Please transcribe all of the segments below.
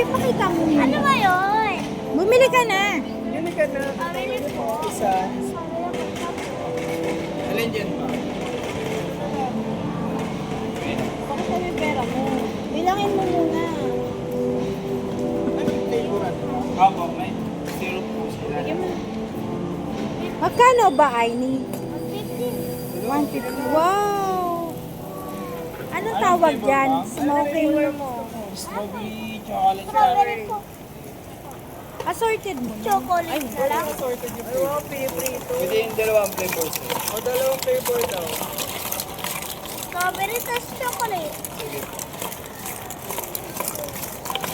pakita mo muna. Ano ba yun? Bumili ka na. Bili ka na. Pabili po. Isa. Alin dyan pa? Bakit mo yung pera mo? Bilangin mo muna. Ano yung flavorant? Opo, may syrup po sila. Magkano ba, Aini? 150. 150. Wow! Anong tawag dyan? Smoking. Strawberry, chocolate, Strawberry po. Assorted mo na. Chocolate na lang. assorted yung flavor. Pwede yung dalawang flavors. O dalawang flavor daw. Strawberry tas chocolate. Sige.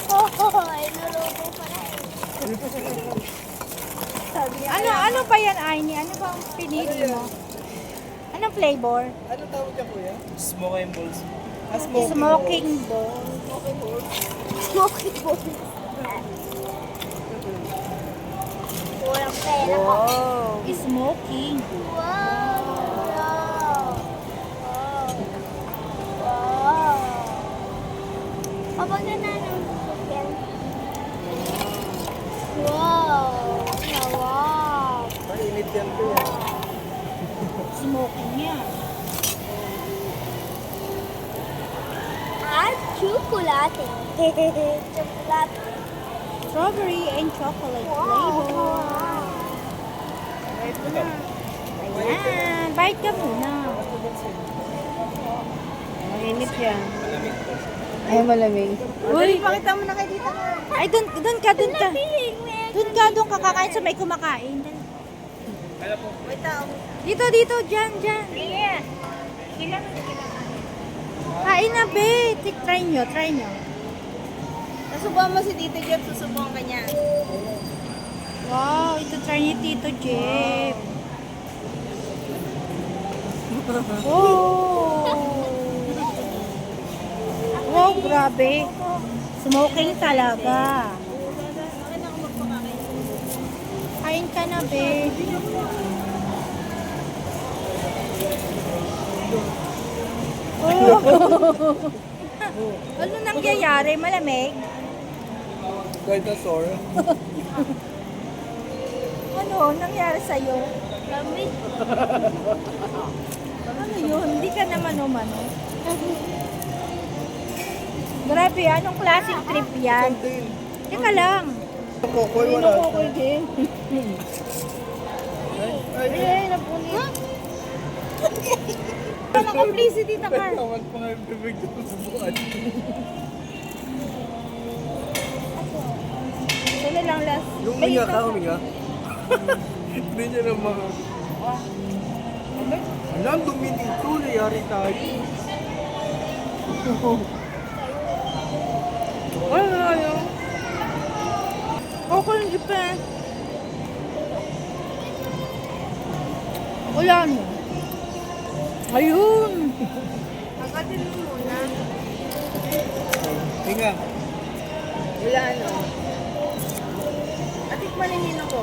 Ay, naluto pala eh. Sabi niya, Ano ba yan, Aini? Ano ba ang pinili mo? Anong flavor? Ano tawag ka kuya? Smoking balls. Smoking bowl. smoky po. Walang pera po. Smoking. Wow! Wow! Wow! Kapag nananong yan. Wow! Wow! Mainit yan kuya. Smoking yan. At chocolate. Chocolate. Strawberry and chocolate flavor. Wow! Ayan. Bite ka muna. Mainit yan. Malamig po. Ay, malamig. Uy, pakita mo na kay Tita. Ay, doon ka. Doon ka kakain sa may kumakain. Ano po? Dito, dyan. Yeah. Kain na, be. Try nyo. Nasubuhan mo si Tito Jeff, susubuhan ka niya. Wow, ito try ni Tito Jeff. Oh. Wow, grabe. Smoking talaga. Kain ka na, be. Oh. Ano nangyayari? Malamig? Dinosaur. Ano nangyari sa'yo? Lamig. Ano yun? Hindi ka naman umano. Grabe, anong klaseng trip yan? Teka lang. Kokoy wala. din. Ay, napunit. Ano complicity na ka? tawag pa nga yung bibig ko sa buwan. Ito na lang last. Yung huminga ka, huminga. Hindi niya na mga... Wala, ang dumi dito. Nayari tayo. Ano? Okay, hindi pa. Wala no. Ayun. Pagkatin mo muna. Hinga. Wala, no? Atik man yung ninong ko.